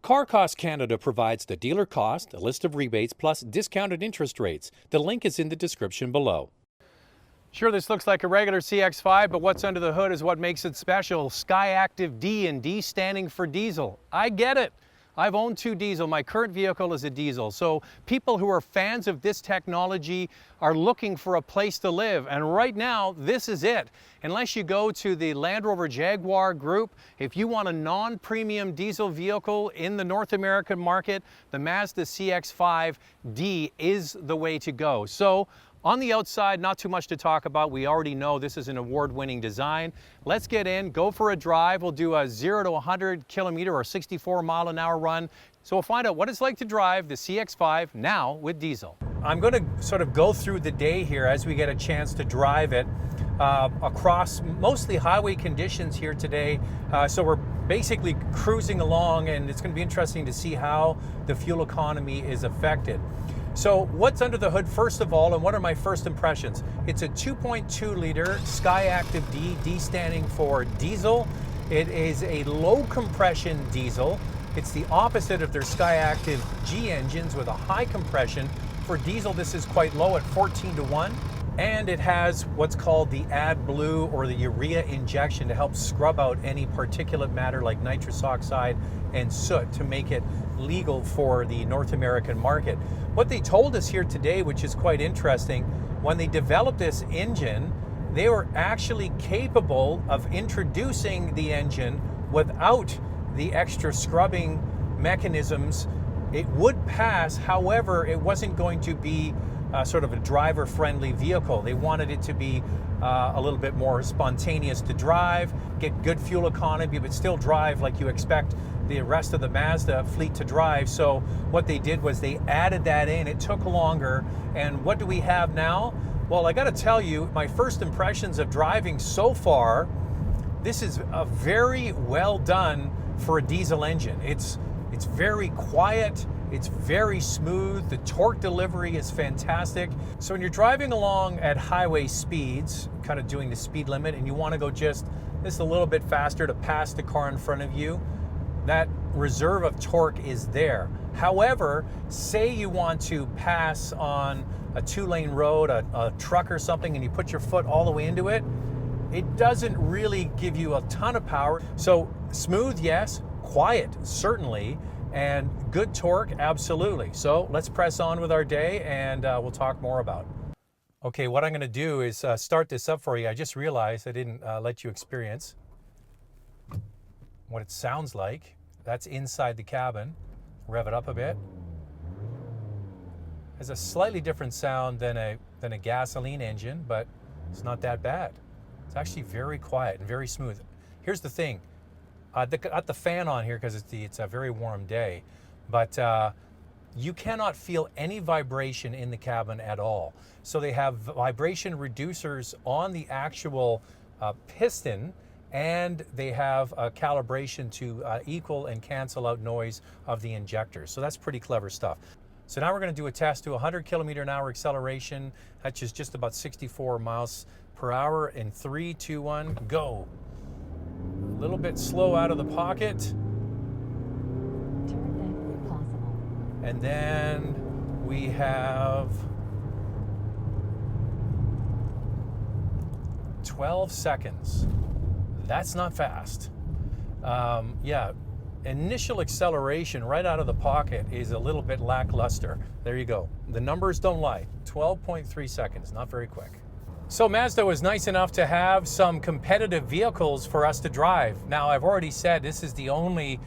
Car Cost Canada provides the dealer cost, a list of rebates, plus discounted interest rates. The link is in the description below. Sure, this looks like a regular CX-5, but what's under the hood is what makes it special. Skyactiv D, and D standing for diesel. I get it. I've owned 2 diesel. My current vehicle is a diesel. So people who are fans of this technology are looking for a place to live. And right now, this is it. Unless you go to the Land Rover Jaguar group, if you want a non-premium diesel vehicle in the North American market, the Mazda CX-5 D is the way to go. So on the outside, not too much to talk about. We already know this is an award-winning design. Let's get in, go for a drive. We'll do a 0 to 100 kilometer or 64-mile-an-hour run. So we'll find out what it's like to drive the CX-5 now with diesel. I'm going to sort of go through the day here as we get a chance to drive it across mostly highway conditions here today. So we're basically cruising along, and it's going to be interesting to see how the fuel economy is affected. So what's under the hood first of all, and what are my first impressions? It's a 2.2 liter Skyactiv D, D standing for diesel. It is a low compression diesel. It's the opposite of their Skyactiv G engines with a high compression. For diesel, this is quite low at 14 to 1. And it has what's called the AdBlue, or the urea injection, to help scrub out any particulate matter like nitrous oxide and soot to make it legal for the North American market. What they told us here today, which is quite interesting, when they developed this engine, they were actually capable of introducing the engine without the extra scrubbing mechanisms. It would pass, however, it wasn't going to be sort of a driver-friendly vehicle. They wanted it to be a little bit more spontaneous to drive, get good fuel economy, but still drive like you expect the rest of the Mazda fleet to drive. So what they did was they added that in. It took longer. And what do we have now? Well, I got to tell you, my first impressions of driving so far, this is a very well done for a diesel engine. It's very quiet. It's very smooth. The torque delivery is fantastic. So when you're driving along at highway speeds, kind of doing the speed limit, and you want to go just a little bit faster to pass the car in front of you, that reserve of torque is there. However, say you want to pass on a 2-lane road, a truck or something, and you put your foot all the way into it, it doesn't really give you a ton of power. So smooth, yes. Quiet, certainly. And good torque, absolutely. So let's press on with our day, and we'll talk more about it. Okay, what I'm going to do is start this up for you. I just realized I didn't let you experience what it sounds like. That's inside the cabin. Rev it up a bit. Has a slightly different sound than a gasoline engine, but it's not that bad. It's actually very quiet and very smooth. Here's the thing. Got the fan on here because it's a very warm day, but you cannot feel any vibration in the cabin at all. So they have vibration reducers on the actual piston, and they have a calibration to equal and cancel out noise of the injectors. So that's pretty clever stuff. So now we're going to do a test to 100 kilometer an hour acceleration. That's just about 64 miles per hour. In 3, 2, 1, go. A little bit slow out of the pocket. Turn left if possible. And then we have 12 seconds. That's not fast. Yeah, initial acceleration right out of the pocket is a little bit lackluster. There you go. The numbers don't lie. 12.3 seconds, not very quick. So Mazda was nice enough to have some competitive vehicles for us to drive. Now, I've already said this is the only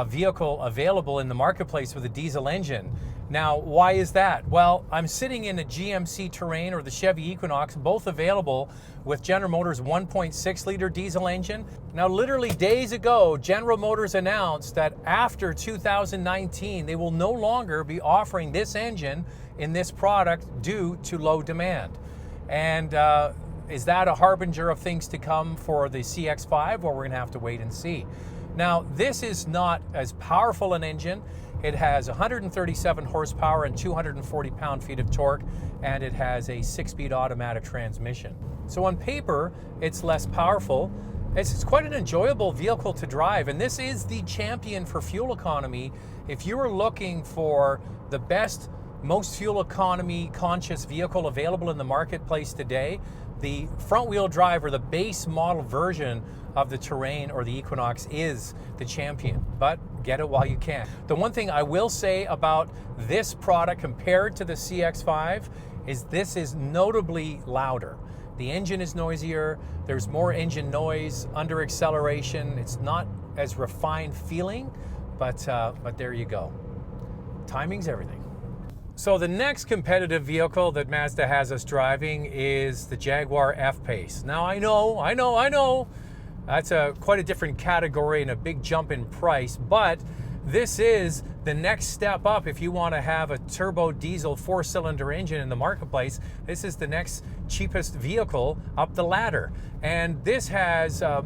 vehicle available in the marketplace with a diesel engine. Now, why is that? Well, I'm sitting in a GMC Terrain or the Chevy Equinox, both available with General Motors 1.6 liter diesel engine. Now, literally days ago, General Motors announced that after 2019, they will no longer be offering this engine in this product due to low demand. And is that a harbinger of things to come for the CX-5? Well, we're going to have to wait and see. Now, this is not as powerful an engine. It has 137 horsepower and 240 pound-feet of torque, and it has a 6-speed automatic transmission. So on paper, it's less powerful. It's quite an enjoyable vehicle to drive, and this is the champion for fuel economy. If you are looking for the best, most fuel economy conscious vehicle available in the marketplace today, the front wheel drive or the base model version of the Terrain or the Equinox is the champion, but get it while you can. The one thing I will say about this product compared to the CX-5 is this is notably louder. The engine is noisier, there's more engine noise under acceleration. It's not as refined feeling, but there you go. Timing's everything. So the next competitive vehicle that Mazda has us driving is the Jaguar F-Pace. Now I know, that's quite a different category and a big jump in price, but this is the next step up. If you want to have a turbo diesel 4-cylinder engine in the marketplace, this is the next cheapest vehicle up the ladder. And this has a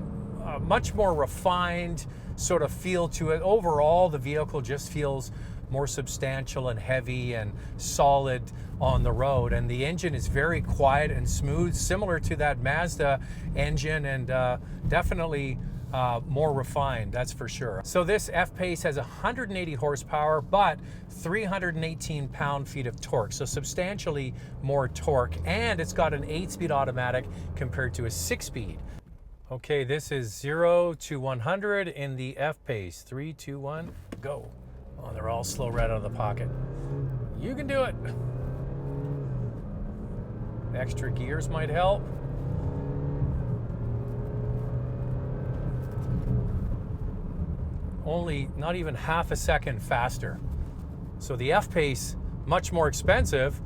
much more refined sort of feel to it. Overall, the vehicle just feels more substantial and heavy and solid on the road. And the engine is very quiet and smooth, similar to that Mazda engine, and definitely more refined, that's for sure. So this F-Pace has 180 horsepower, but 318 pound-feet of torque, so substantially more torque, and it's got an 8-speed automatic compared to a 6-speed. Okay, this is 0 to 100 in the F-Pace. 3, 2, 1, go. Oh, they're all slow right out of the pocket. You can do it. Extra gears might help. Only not even half a second faster. So the F-Pace, much more expensive,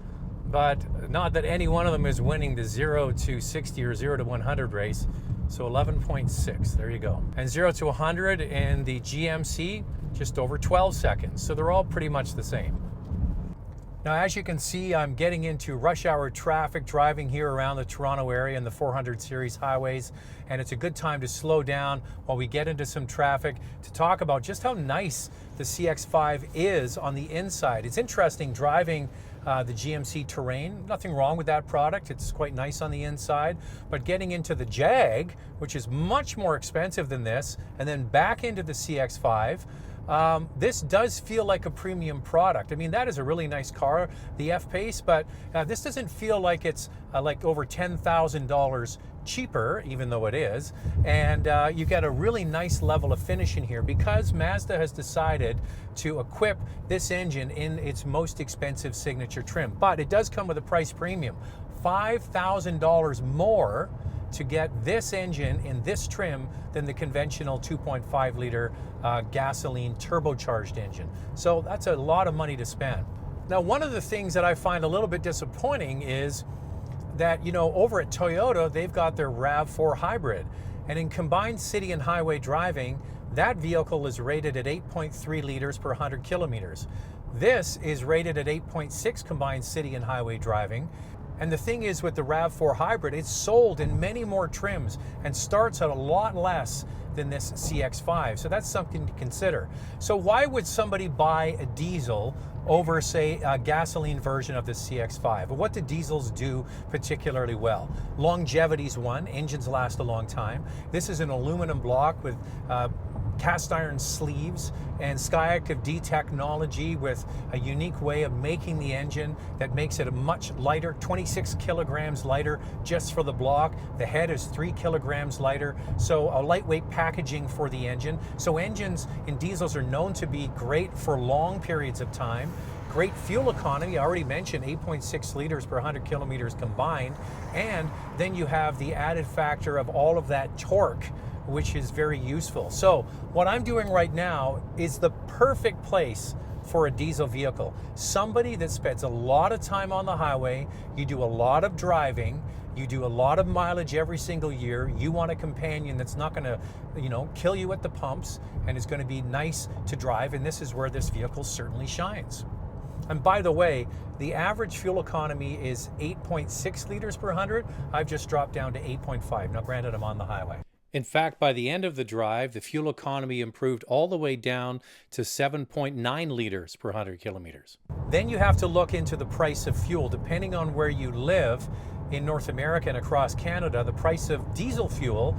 but not that any one of them is winning the 0 to 60 or 0 to 100 race. So 11.6, there you go. And 0 to 100 in the GMC, just over 12 seconds. So they're all pretty much the same. Now, as you can see, I'm getting into rush hour traffic driving here around the Toronto area and the 400 series highways, and it's a good time to slow down while we get into some traffic to talk about just how nice the CX-5 is on the inside. It's interesting driving the GMC Terrain. Nothing wrong with that product. It's quite nice on the inside, but getting into the Jag, which is much more expensive than this, and then back into the CX-5, this does feel like a premium product. I mean, that is a really nice car, the F-Pace, but this doesn't feel like it's like over $10,000 cheaper, even though it is. And you get a really nice level of finish in here because Mazda has decided to equip this engine in its most expensive signature trim. But it does come with a price premium, $5,000 more to get this engine in this trim than the conventional 2.5 liter gasoline turbocharged engine. So that's a lot of money to spend. Now, one of the things that I find a little bit disappointing is that, you know, over at Toyota, they've got their RAV4 hybrid. And in combined city and highway driving, that vehicle is rated at 8.3 liters per 100 kilometers. This is rated at 8.6 combined city and highway driving. And the thing is, with the RAV4 hybrid, it's sold in many more trims and starts at a lot less than this CX-5. So that's something to consider. So why would somebody buy a diesel over, say, a gasoline version of the CX-5? Well, what do diesels do particularly well? Longevity's one. Engines last a long time. This is an aluminum block with cast iron sleeves and Skyactiv D technology with a unique way of making the engine that makes it a much lighter, 26 kilograms lighter just for the block. The head is 3 kilograms lighter, so a lightweight packaging for the engine. So engines in diesels are known to be great for long periods of time. Great fuel economy, I already mentioned 8.6 liters per 100 kilometers combined, and then you have the added factor of all of that torque, which is very useful. So what I'm doing right now is the perfect place for a diesel vehicle. Somebody that spends a lot of time on the highway, you do a lot of driving, you do a lot of mileage every single year, you want a companion that's not gonna, you know, kill you at the pumps and is gonna be nice to drive, and this is where this vehicle certainly shines. And by the way, the average fuel economy is 8.6 liters per 100. I've just dropped down to 8.5. Now granted, I'm on the highway. In fact, by the end of the drive, the fuel economy improved all the way down to 7.9 liters per 100 kilometers. Then you have to look into the price of fuel. Depending on where you live in North America and across Canada, the price of diesel fuel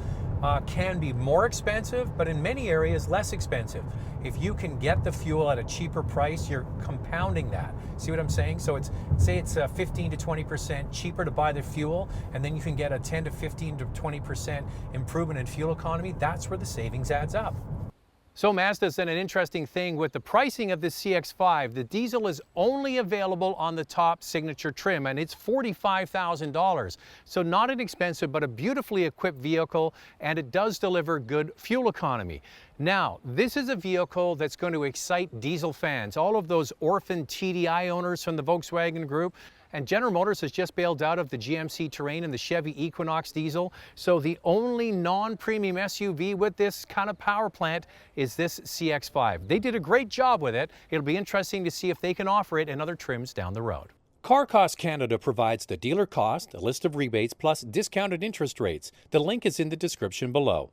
can be more expensive, but in many areas less expensive. If you can get the fuel at a cheaper price, you're compounding that. See what I'm saying? So say it's 15 to 20% cheaper to buy the fuel, and then you can get a 10 to 15 to 20% improvement in fuel economy. That's where the savings adds up. So Mazda's done an interesting thing with the pricing of the CX-5. The diesel is only available on the top signature trim, and it's $45,000. So not inexpensive, but a beautifully equipped vehicle, and it does deliver good fuel economy. Now, this is a vehicle that's going to excite diesel fans, all of those orphan TDI owners from the Volkswagen Group. And General Motors has just bailed out of the GMC Terrain and the Chevy Equinox Diesel. So the only non-premium SUV with this kind of power plant is this CX-5. They did a great job with it. It'll be interesting to see if they can offer it in other trims down the road. Car Cost Canada provides the dealer cost, a list of rebates, plus discounted interest rates. The link is in the description below.